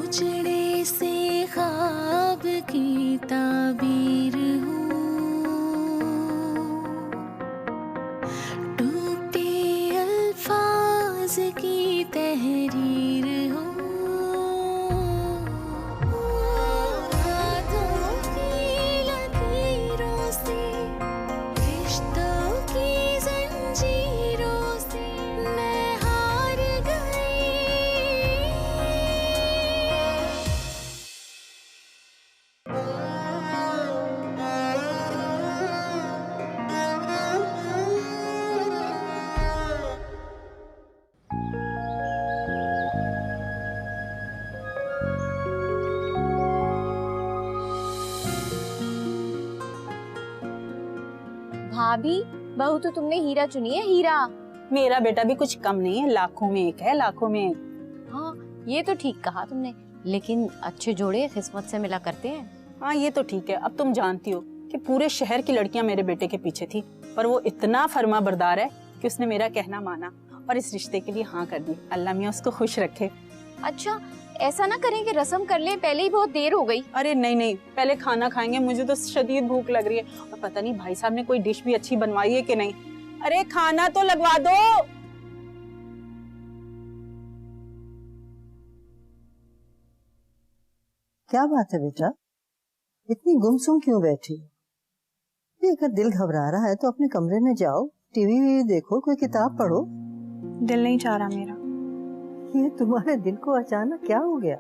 उजड़े से ख्वाब की ताबीर हूँ, टूटे अल्फाज की तहरीर हूँ। रातों की लकीरों से, रिश्तों की जंजीरों से मैं हार गई। भाभी, बहू तो तुमने हीरा चुनी है, हीरा। मेरा बेटा भी कुछ कम नहीं है, लाखों में एक है, लाखों में एक। हाँ, ये तो ठीक कहा तुमने, लेकिन अच्छे जोड़े किस्मत से मिला करते हैं। हाँ ये तो ठीक है। अब तुम जानती हो कि पूरे शहर की लड़कियां मेरे बेटे के पीछे थी, पर वो इतना फर्मा बरदार है कि उसने मेरा कहना माना और इस रिश्ते के लिए हाँ कर दी। अल्लाह मियां उसको खुश रखे। अच्छा, ऐसा ना करें कि रस्म कर लें, पहले ही बहुत देर हो गई। अरे नहीं नहीं, पहले खाना खाएंगे, मुझे तो शदीद भूख लग रही है और पता नहीं भाई साहब ने कोई डिश भी अच्छी बनवाई है कि नहीं। अरे खाना तो लगवा दो। क्या बात है बेटा, इतनी गुमसुम क्यों बैठी? ये अगर दिल घबरा रहा है तो अपने कमरे में जाओ, टीवी देखो, कोई किताब पढ़ो। दिल नहीं चाह रहा मेरा। ये तुम्हारे दिल को अचानक क्या हो गया?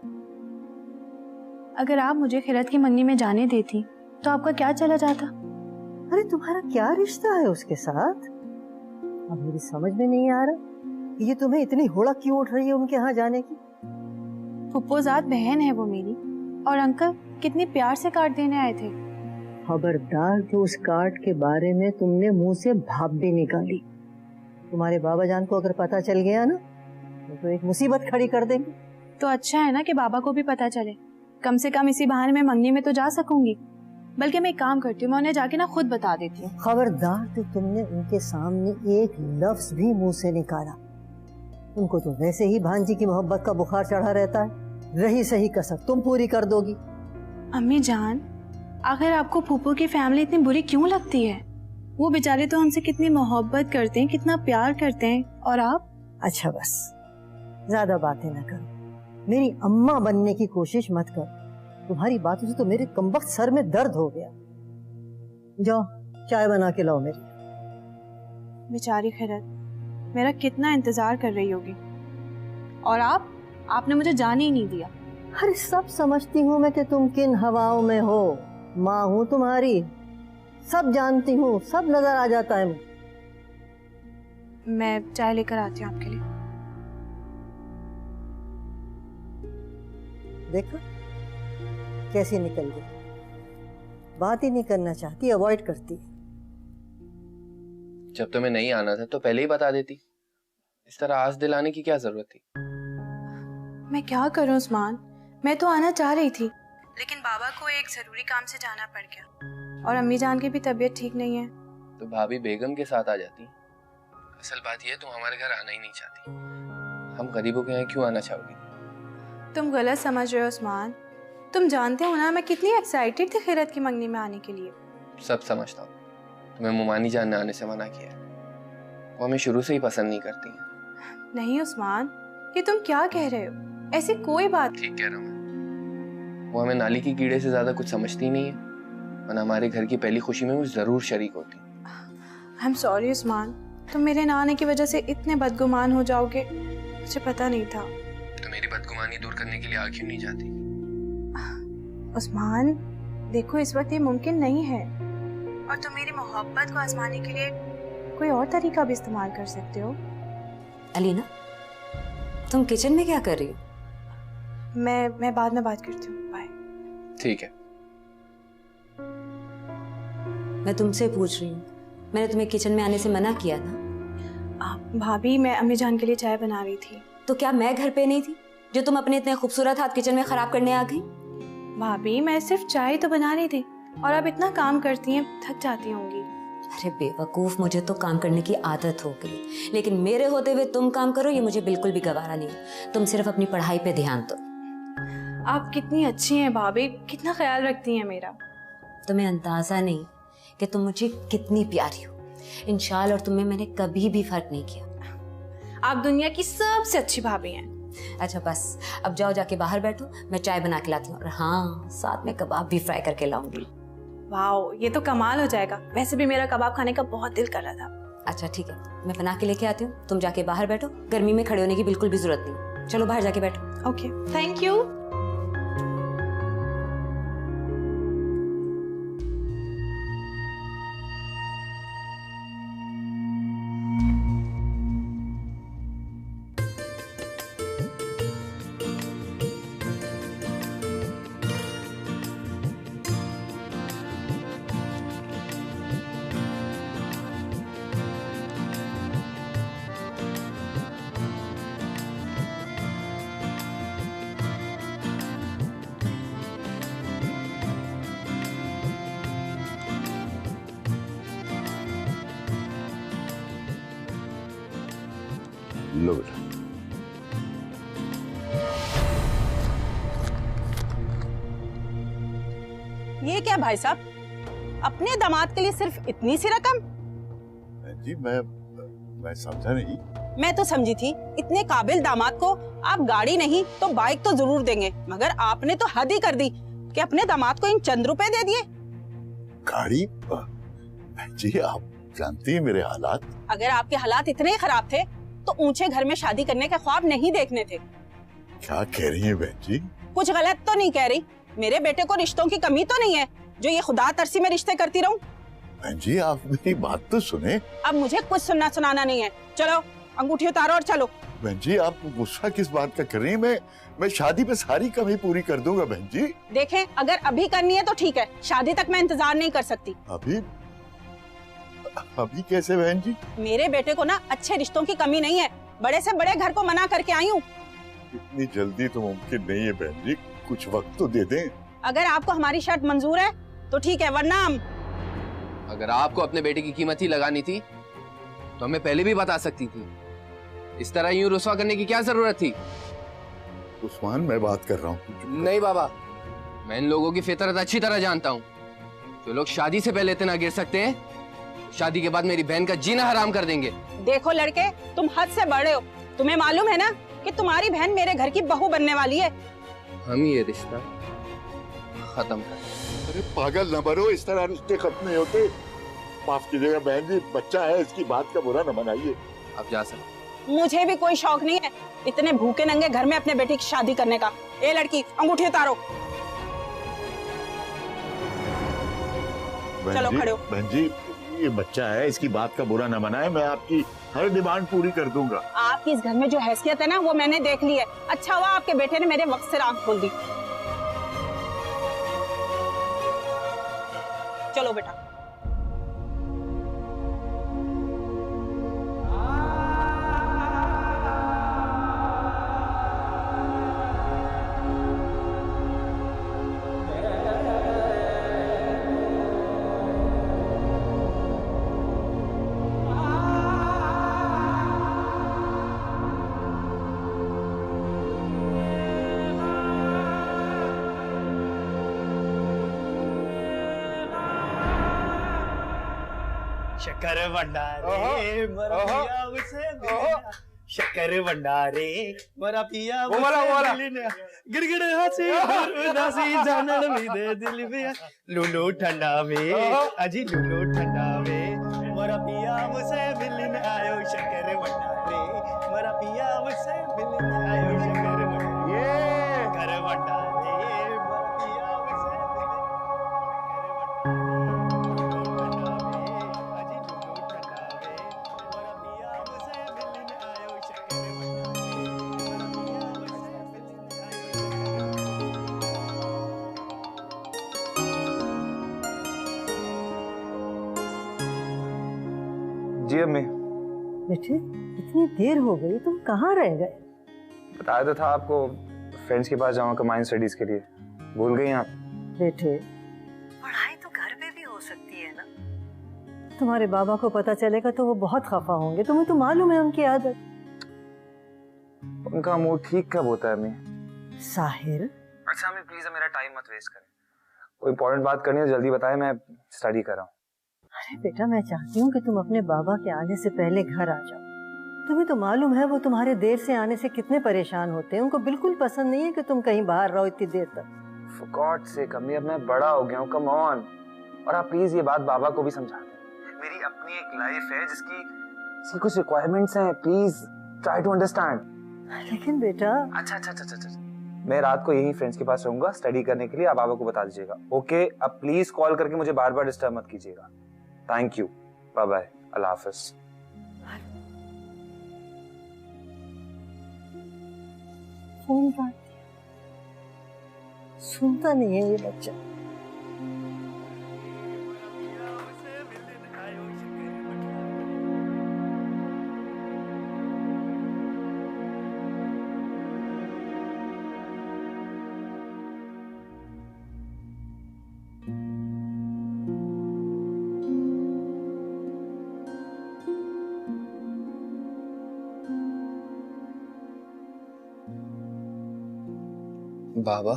अगर आप मुझे खिरत की मंगनी में जाने देती तो आपका क्या चला जाता? अरे तुम्हारा क्या रिश्ता है उसके साथ? अब मेरी समझ में नहीं आ रहा ये तुम्हें इतनी होड़ा क्यों उठ रही है उनके यहाँ जाने की? फुप्पोजाद बहन है वो मेरी, और अंकल कितने प्यार से कार्ड देने आए थे। खबरदार कि उस कार्ड के बारे में तुमने मुंह से भाप भी निकाली। तुम्हारे बाबा जान को अगर पता चल गया ना तो एक मुसीबत खड़ी कर देंगे। तो अच्छा है ना कि बाबा को भी पता चले, कम से कम इसी बहाने में मंगनी में तो जा सकूंगी। बल्कि मैं एक काम करती हूँ, मैं उन्हें जाके ना खुद बता देती हूँ। खबरदार कि तुमने उनके सामने एक लफ्ज भी मुंह से निकाला। उनको तो वैसे ही भांजी की मोहब्बत का बुखार चढ़ा रहता है, रही सही कसर तुम पूरी कर दोगी। अम्मी जान, आखिर आपको फूफो की फैमिली इतनी बुरी क्यों लगती है? वो बेचारे तो हमसे कितनी मोहब्बत करते हैं, कितना प्यार करते हैं, और आप? अच्छा बस, ज्यादा बातें न करो, मेरी अम्मा बनने की कोशिश मत कर। तुम्हारी बातों से तो मेरे कमबख्त सर में दर्द हो गया। जाओ चाय बना के लाओ मेरी। बेचारी खिरत मेरा कितना इंतजार कर रही होगी, और आपने मुझे जाने ही नहीं दिया। अरे सब समझती हूँ मैं कि तुम किन हवाओं में हो, माँ हूँ तुम्हारी, सब जानती हूँ, सब नजर आ जाता है। मैं चाय लेकर आती हूँ आपके लिए। देखो कैसी निकल गई, बात ही नहीं करना चाहती, अवॉइड करती। जब तुम्हें नहीं आना था तो पहले ही बता देती, इस तरह आस दिलाने की क्या जरूरत थी? मैं क्या करूं उस्मान, मैं तो आना चाह रही थी, लेकिन बाबा को एक जरूरी काम से जाना पड़ गया, और अम्मी जान की भी तबीयत ठीक नहीं है। तो भाभी बेगम के साथ आ जाती। असल बात यह, तुम हमारे घर आना ही नहीं चाहती। हम गरीबों के यहाँ क्यों आना चाहोगी? तुम गलत समझ रहे हो उस्मान, तुम जानते हो ना मैं कितनी एक्साइटेड थी खिरत की मंगनी में आने के लिए। सब समझता हूँ, तुम्हें मुमानी जान ने आने से मना किया है, वो हमें शुरू से ही पसंद नहीं करती है। नहीं उस्मान, ये तुम क्या कह रहे हो? ऐसी कोई बात। ठीक कह रहा हूँ मैं, वो हमें नाली की कीड़े से ज्यादा कुछ समझती नहीं है, वरना हमारे घर की पहली खुशी में वो जरूर शरीक होती। आई एम सॉरी उस्मान, तुम मेरे ना आने की वजह से इतने बदगुमान हो जाओगे, मुझे पता नहीं था। तो मेरी बदगुमानी दूर करने के लिए आ क्यों नहीं जाती? उस्मान देखो, इस वक्त ये मुमकिन नहीं है, और तुम मेरी मोहब्बत को आजमाने के लिए कोई और तरीका भी इस्तेमाल कर सकते हो। अलीना, तुम किचन में क्या कर रही हो? मैं बाद में बात करती हूँ, बाय। ठीक है। मैं तुमसे पूछ रही हूँ, मैंने तुम्हें किचन में आने से मना किया ना? भाभी, मैं अम्मी जान के लिए चाय बना रही थी। तो क्या मैं घर पे नहीं थी जो तुम अपने इतने खूबसूरत हाथ किचन में खराब करने आ गई? भाभी, मैं सिर्फ चाय तो बना रही थी, और आप इतना काम करती हैं, थक जाती होंगी। अरे बेवकूफ, मुझे तो काम करने की आदत हो गई, लेकिन मेरे होते हुए तुम काम करो ये मुझे बिल्कुल भी गवारा नहीं है। तुम सिर्फ अपनी पढ़ाई पे ध्यान दो। आप कितनी अच्छी हैं भाभी, कितना ख्याल रखती हैं मेरा। तुम्हें अंदाजा नहीं कि तुम मुझे कितनी प्यारी हो। इंशाल्लाह और तुम्हें मैंने कभी भी फर्क नहीं किया। आप दुनिया की सबसे अच्छी भाभी हैं। अच्छा बस अब जाओ, जाके बाहर बैठो, मैं चाय बना के लाती हूँ। और हाँ, साथ में कबाब भी फ्राई करके लाऊंगी। वाओ, ये तो कमाल हो जाएगा। वैसे भी मेरा कबाब खाने का बहुत दिल कर रहा था। अच्छा ठीक है, मैं बना के लेके आती हूँ, तुम जाके बाहर बैठो। गर्मी में खड़े होने की बिल्कुल भी जरूरत नहीं। चलो बाहर जाके बैठो। Okay, thank you. लो बेटा। ये क्या भाई साहब, अपने दामाद के लिए सिर्फ इतनी सी रकम? जी मैं समझा नहीं। मैं तो समझी थी इतने काबिल दामाद को आप गाड़ी नहीं तो बाइक तो जरूर देंगे, मगर आपने तो हद ही कर दी कि अपने दामाद को इन चंद रुपए दे दिए। गाड़ी? जी आप जानती हैं मेरे हालात। अगर आपके हालात इतने खराब थे तो ऊंचे घर में शादी करने के ख्वाब नहीं देखने थे। क्या कह रही हैं बहन जी? कुछ गलत तो नहीं कह रही? मेरे बेटे को रिश्तों की कमी तो नहीं है जो ये खुदा तरसी में रिश्ते करती रहूं? बहन जी आप मेरी बात तो सुने। अब मुझे कुछ सुनना सुनाना नहीं है। चलो अंगूठी उतारो और चलो। बहन जी आप गुस्सा किस बात का कर रही हैं? मैं शादी पे सारी कमी पूरी कर दूंगा बहन जी। देखें, अगर अभी करनी है तो ठीक है, शादी तक मैं इंतजार नहीं कर सकती। अभी कैसे बहन जी? मेरे बेटे को ना अच्छे रिश्तों की कमी नहीं है, बड़े से बड़े घर को मना करके आई हूँ। इतनी जल्दी तो मुमकिन नहीं है बहन जी, कुछ वक्त तो दे दें। अगर आपको हमारी शर्त मंजूर है तो ठीक है, वरना हम। अगर आपको अपने बेटे की कीमत ही लगानी थी तो हमें पहले भी बता सकती थी। इस तरह यूं रुसवा करने की क्या जरूरत थी? उस्मान मैं बात कर रहा हूँ। नहीं बाबा, मैं इन लोगों की फितरत अच्छी तरह जानता हूँ। जो लोग शादी से पहले इतना गिर सकते हैं, शादी के बाद मेरी बहन का जीना हराम कर देंगे। देखो लड़के, तुम हद से बड़े हो। तुम्हें मालूम है ना कि तुम्हारी बहन मेरे घर की बहू बनने वाली है। हम ये रिश्ता खत्म कर। अरे पागल न बनो, इस तरह रिश्ते खत्म नहीं होते। माफ कीजिएगा बहन जी, बच्चा है, इसकी बात का बुरा न मनाइए। अब जा सकते। मुझे भी कोई शौक नहीं है इतने भूखे नंगे घर में अपने बेटी की शादी करने का। ए लड़की, अंगूठी उतारो। चलो खड़े हो। बहन जी ये बच्चा है, इसकी बात का बुरा न मनाए। मैं आपकी हर डिमांड पूरी कर दूंगा। आपकी इस घर में जो हैसियत है ना, वो मैंने देख ली है। अच्छा हुआ आपके बेटे ने मेरे वक्त से आंख खोल दी। चलो बेटा। शक्कर भंडारे मरा पिया उसे मिलना। शक्कर भंडारे मरा पिया उसे मिलना। गिरगिड़ हंसी उदासी जानन भी दे दिल में। लूलू ठंडा वे अजी लूलू ठंडा वे मरा पिया उसे मिलने आयो। शक्कर भंडारे मरा पिया उसे मिलने आयो। शक्कर भंडारे कर भंडारे मरा पिया उसे जी अम्मी। बेटे इतनी देर हो गई, तुम कहाँ रह गए? बताया तो था आपको, फ्रेंड्स के पास जाऊंगा कंबाइंड स्टडीज के लिए। भूल गई आप? बेटे पढ़ाई तो घर पे भी हो सकती है ना। तुम्हारे बाबा को पता चलेगा तो वो बहुत खफा होंगे। तुम्हें तो मालूम है उनकी आदत। उनका मूड ठीक कब होता है अम्मी? साहिर अच्छा अम्मी प्लीज मेरा टाइम मत वेस्ट करें, कोई इंपॉर्टेंट बात करनी है जल्दी बताएं, मैं स्टडी कर रहा हूँ। अरे बेटा, मैं चाहती हूँ कि तुम अपने बाबा के आने से पहले घर आ जाओ। तुम्हें तो मालूम है वो तुम्हारे देर से आने से कितने परेशान होते हैं। उनको बिल्कुल पसंद नहीं है कि तुम कहीं बाहर रहो इतनी देर तक। For God's sake अम्मी, अब मैं बड़ा हो गया हूँ, कम ऑन। और आप प्लीज ये बात बाबा को भी समझा दें। मेरी अपनी एक लाइफ है जिसकी कुछ रिक्वायरमेंट्स हैं, प्लीज ट्राई टू अंडरस्टैंड। लेकिन बेटा। अच्छा, मैं रात को यही फ्रेंड्स के पास रहूंगा स्टडी करने के लिए, आप बाबा को बता दीजिएगा। ओके, अब प्लीज कॉल करके मुझे बार बार डिस्टर्ब मत कीजिएगा। थैंक यू, बाय बाय, अल्लाह हाफिज। फोन काट, सुनता नहीं है ये बच्चा। बाबा,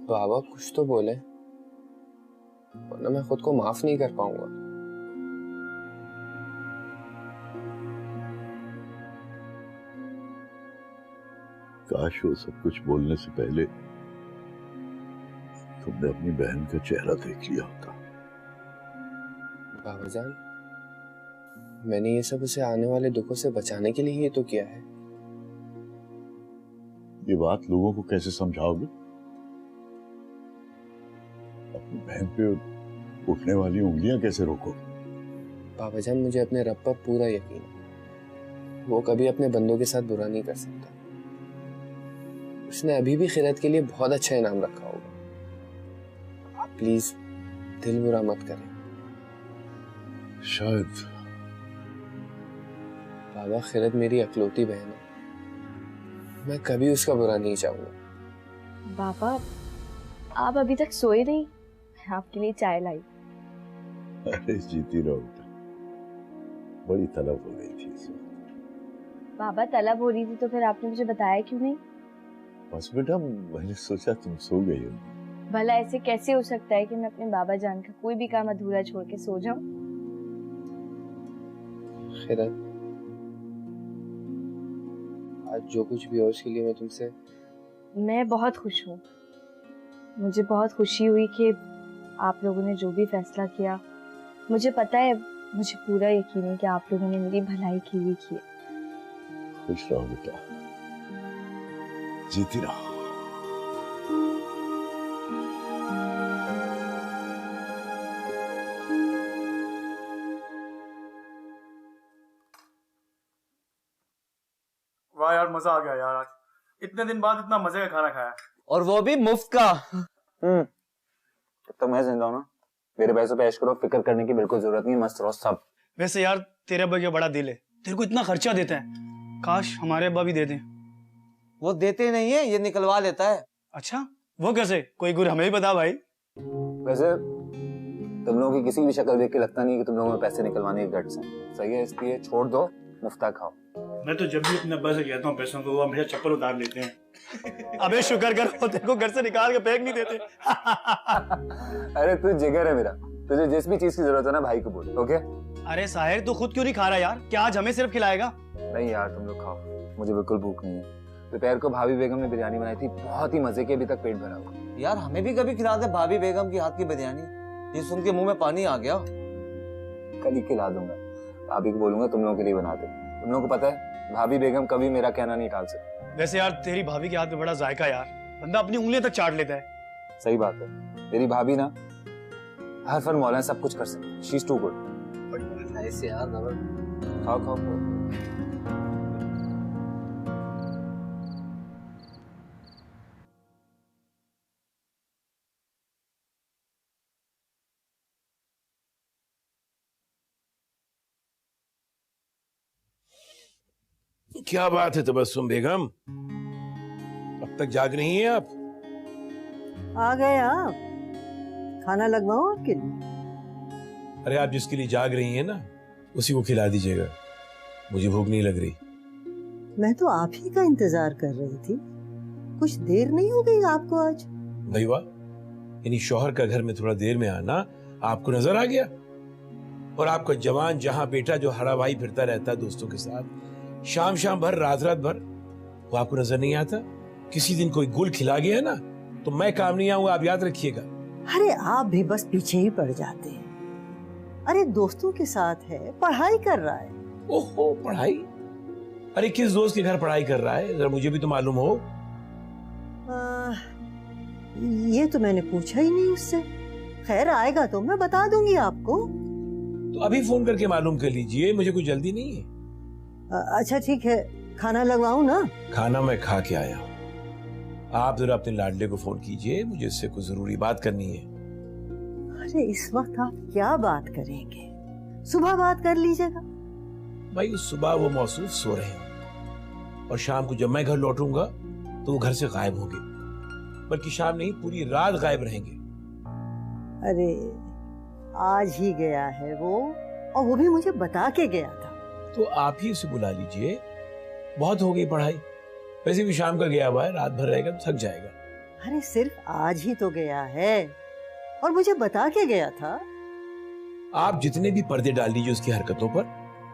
बाबा कुछ तो बोले, वरना मैं खुद को माफ नहीं कर पाऊंगा। काश वो सब कुछ बोलने से पहले तुमने अपनी बहन का चेहरा देख लिया होता। बाबा जान, मैंने ये सब उसे आने वाले दुखों से बचाने के लिए ही तो किया है। ये बात लोगों को कैसे समझाओगे? अपनी बहन पे उठने वाली उंगलियां कैसे रोको? बाबा जान, मुझे अपने रब पर पूरा यकीन है, वो कभी अपने बंदों के साथ बुरा नहीं कर सकता। उसने अभी भी खिरत के लिए बहुत अच्छा इनाम रखा होगा। आप प्लीज दिल बुरा मत करें। शायद। बाबा, खिरत मेरी अकलौती बहन है, मैं कभी उसका बुरा नहीं चाहूंगा। बाबा, आप अभी तक सोए नहीं? मैं आपके लिए चाय लाई। अरे जीती रहो बेटा, बड़ी तलब हो गई थी इस वक्त। बाबा, तलब हो रही थी तो फिर आपने मुझे बताया क्यों नहीं? बस बेटा, मैंने सोचा तुम सो गई हो। भला ऐसे कैसे हो सकता है कि मैं अपने बाबा जान का कोई भी काम अधूरा छोड़ के सो जाऊं? खिरत, आज जो कुछ भी हो उसके लिए मैं तुमसे। मैं बहुत खुश हूँ। मुझे बहुत खुशी हुई कि आप लोगों ने जो भी फैसला किया, मुझे पता है, मुझे पूरा यकीन है कि आप लोगों ने मेरी भलाई के लिए किया। खुश रहो बेटा, जीती रहो। वाह यार, मजा आ गया यार, आज इतने दिन बाद इतना मजे का खाना खाया, और वो भी मुफ्त का। तो मैं जिंदा हूं ना, मेरे पैसों पे ऐश करो, फिक्र करने की बिल्कुल जरूरत नहीं, मस्त रहो सब। वैसे यार तेरे अब्बा का बड़ा दिल है, तेरे को इतना खर्चा देते हैं, काश हमारे अब्बा भी दे दें। वो देते नहीं है, ये निकलवा लेता है। अच्छा, वो कैसे? कोई गुर हमें ही बता भाई। वैसे तुम लोगों की किसी भी शक्ल देख के लगता नहीं कि तुम लोगों में पैसे निकलवाने के गट्स हैं, सही है, इसलिए छोड़ दो, मुफ्ता खाओ। मैं तो जब भी अपने अब्बा से कहता हूँ पैसों को, वो हमेशा चप्पल उतार लेते हैं। अबे शुक्र कर, वो तेरे को घर से निकाल के फेंक नहीं देते। अरे तू जिगर है मेरा, तुझे जिस भी चीज की जरूरत है ना भाई को बोल, ओके? अरे साहिर, तू खुद क्यों नहीं खा रहा यार? क्या आज हमें सिर्फ खिलाएगा? नहीं यार, तुम लोग खाओ, मुझे बिल्कुल भूख नहीं है। दोपहर को भाभी बेगम ने बिरयानी बनाई थी, बहुत ही मजे की, अभी तक पेट भरा हुआ। यार हमें भी कभी खिला दे भाभी बेगम की हाथ की बिरयानी, ये सुन के मुंह में पानी आ गया। कल ही खिला दूंगा, भाभी को बोलूंगा तुम लोगों के लिए बना दे। तुम लोगों को पता है भाभी बेगम कभी मेरा कहना नहीं टाल सकती। वैसे यार तेरी भाभी के हाथ में बड़ा जायका यार, बंदा अपनी उंगलियां तक चाट लेता है। सही बात है, तेरी भाभी ना हर फन मौला सब कुछ कर सकती, शी इज टू गुड। ऐसे यार खाओ खाओ खाओ। क्या बात है तबस्सुम बेगम, अब तक जाग रही हैं आप? आ गए आप, खाना लगवाऊं आपके लिए? अरे आप जिसके लिए जाग रही हैं ना, उसी को खिला दीजिएगा, मुझे भूख नहीं लग रही। मैं तो आप ही का इंतजार कर रही थी। कुछ देर नहीं हो गई आपको आज? भाई वाह, यानी शौहर का घर में थोड़ा देर में आना आपको नजर आ गया। और आपका जवान जहां बेटा जो हरा भाई फिरता रहता है दोस्तों के साथ, शाम शाम भर रात रात भर, वो आपको नजर नहीं आता? किसी दिन कोई गुल खिला गया ना तो मैं काम नहीं आऊंगा, आप याद रखिएगा। अरे आप भी बस पीछे ही पड़ जाते हैं। अरे दोस्तों के साथ है, पढ़ाई कर रहा है। ओहो, पढ़ाई? अरे किस दोस्त के घर पढ़ाई कर रहा है, जरा मुझे भी तो मालूम हो। ये तो मैंने पूछा ही नहीं उससे। खैर आएगा तो मैं बता दूंगी आपको। तो अभी फोन करके मालूम कर लीजिए, मुझे कोई जल्दी नहीं है। अच्छा ठीक है, खाना लगवाऊं ना? खाना मैं खा के आया हूँ। आप जरा अपने लाडले को फोन कीजिए, मुझे इससे कुछ जरूरी बात करनी है। अरे इस वक्त आप क्या बात करेंगे? सुबह बात कर लीजिएगा। भाई सुबह वो मौसूफ सो रहे हैं और शाम को जब मैं घर लौटूंगा तो वो घर से गायब होंगे, बल्कि शाम नहीं पूरी रात गायब रहेंगे। अरे आज ही गया है वो, और वो भी मुझे बता के गया था। तो आप ही उसे बुला लीजिए, बहुत हो गई पढ़ाई। वैसे भी शाम का गया हुआ है, रात भर रहेगा तो थक जाएगा। अरे सिर्फ आज ही तो गया है और मुझे बता के गया था। आप जितने भी पर्दे डाल दीजिए उसकी हरकतों पर,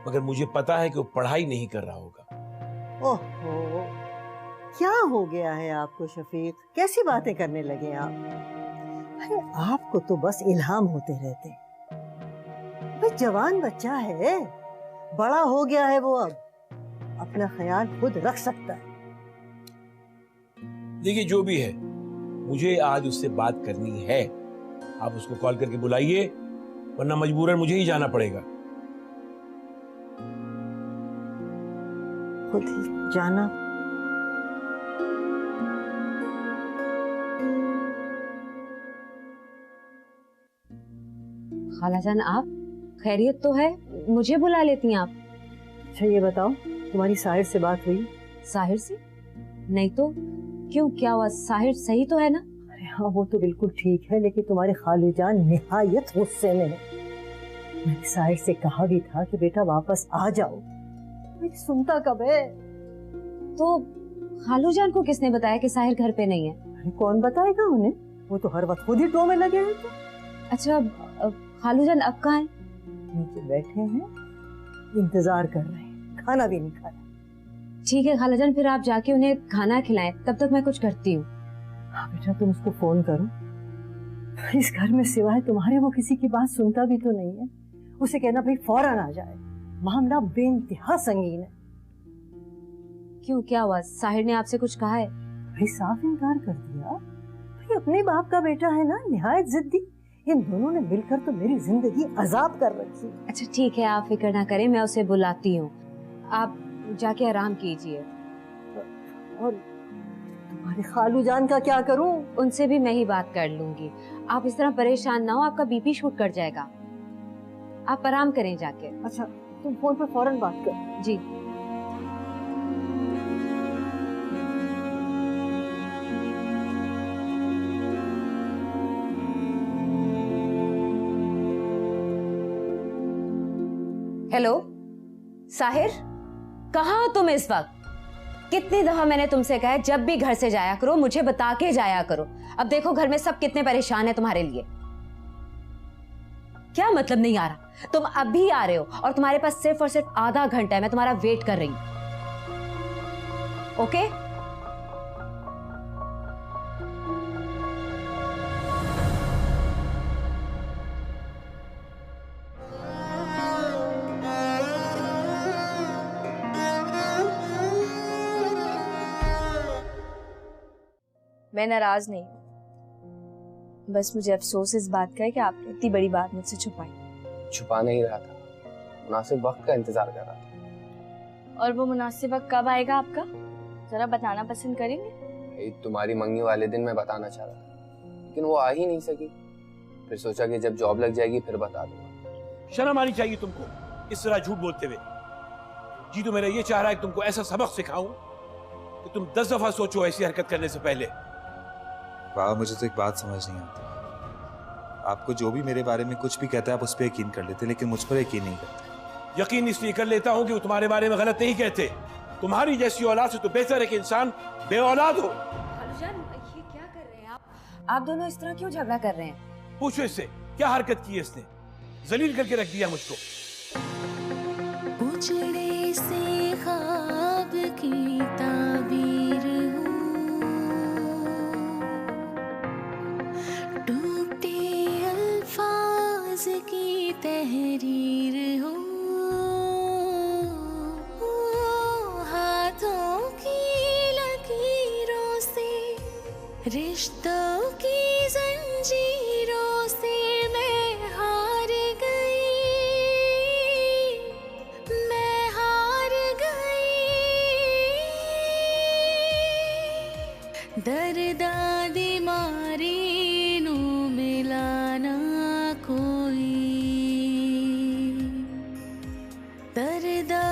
मगर मुझे पता है कि वो पढ़ाई नहीं कर रहा होगा। ओहो, क्या हो गया है आपको शफीक? कैसी बातें करने लगे आप? अरे आपको तो बस इल्हाम होते रहते। भाई जवान बच्चा है, बड़ा हो गया है वो, अब अपना ख्याल खुद रख सकता है। देखिए जो भी है, मुझे आज उससे बात करनी है। आप उसको कॉल करके बुलाइए, वरना मजबूरन मुझे ही जाना पड़ेगा। खुद ही जाना? खालाजान आप खैरियत तो है? मुझे बुला लेती हैं आप? अच्छा ये बताओ, तुम्हारी साहिर से बात हुई? साहिर से? नहीं तो क्यों, क्या हुआ? साहिर सही तो है ना? अरे हाँ वो तो बिल्कुल ठीक है, लेकिन तुम्हारे खालूजान निहायत गुस्से में है। मैंने साहिर से कहा भी था कि बेटा वापस आ जाओ, मेरी सुनता कब है? तो खालूजान को किसने बताया कि साहिर घर पे नहीं है? अरे कौन बताएगा उन्हें, वो तो हर वक्त खुद ही टो में लगे हैं। तो अच्छा खालूजान अब कहाँ हैं? नीचे बैठे हैं, इंतजार कर रहे हैं, खाना भी नहीं खाया। ठीक है खालाजान, फिर आप जाके उन्हें खाना खिलाएं, तब तक मैं कुछ करती हूँ। हाँ बेटा तुम उसको फोन करो, इस घर में सिवाय तुम्हारे वो किसी की बात सुनता भी तो नहीं है। उसे कहना भाई फौरन आ जाए, मामला बेइंतहा संगीन है। क्यों, क्या हुआ? साहिर ने आपसे कुछ कहा है? भाई साफ इनकार कर दिया। भाई अपने बाप का बेटा है ना, निहायत जिद्दी। इन दोनों ने मिलकर तो मेरी जिंदगी अजाब कर रखी। अच्छा ठीक है, आप फिक्र ना करें, मैं उसे बुलाती हूँ, आप जाके आराम कीजिए। और तुम्हारे खालूजान का क्या करूं? उनसे भी मैं ही बात कर लूंगी। आप इस तरह परेशान ना हो, आपका बीपी शूट कर जाएगा। आप आराम करें जाके। अच्छा तुम फोन पर फौरन बात कर। जी। हेलो साहिर, कहाँ हो तुम इस वक्त? कितनी दफा मैंने तुमसे कहा है जब भी घर से जाया करो मुझे बता के जाया करो। अब देखो घर में सब कितने परेशान है तुम्हारे लिए। क्या मतलब नहीं आ रहा? तुम अभी आ रहे हो और तुम्हारे पास सिर्फ और सिर्फ आधा घंटा है, मैं तुम्हारा वेट कर रही हूं। ओके? मैं नाराज नहीं हूँ, बस मुझे अफसोस इस बात का है कि आपने इतनी बड़ी बात मुझसे छुपाई। छुपा नहीं रहा था, मुनासिब वक्त का इंतजार कर रहा था। और वो मुनासिब वक्त कब आएगा आपका? जरा बताना पसंद करेंगे? तुम्हारी मंगनी वाले दिन मैं बताना चाह रहा था, लेकिन वो आ ही नहीं सकी। फिर सोचा कि जब जॉब लग जाएगी फिर बता दूंगा। शर्म आनी चाहिए तुमको इस तरह झूठ बोलते हुए। जी तो मेरा ये चाह रहा है कि तुमको ऐसा सबक सिखाऊं कि तुम 10 दफा सोचो ऐसी हरकत करने से पहले। बाबा मुझे तो एक बात समझ नहीं आती, आपको जो भी मेरे बारे में कुछ भी कहता है आप उस पर यकीन कर लेते, लेकिन मुझ पर यकीन नहीं करते। यकीन इसलिए कर लेता हूं कि वो तुम्हारे बारे में गलत नहीं कहते, तुम्हारी जैसी औलाद से तो बेहतर है कि इंसान बेऔलाद हो। खालूजान, ये क्या कर रहे हैं आप दोनों इस तरह क्यों झगड़ा कर रहे हैं? पूछो इससे क्या हरकत की है इसने, जलील करके रख दिया मुझको। उजड़े से ख्वाब की ताबीर हूँ, टूटे अल्फाज की तहरीर हूँ, हाथों की लकीरों से, रिश्तों की जंजीरों से मैं हार गई, मैं हार गई। दर्दा दिमारी नू मिलाना कोई, दर्दा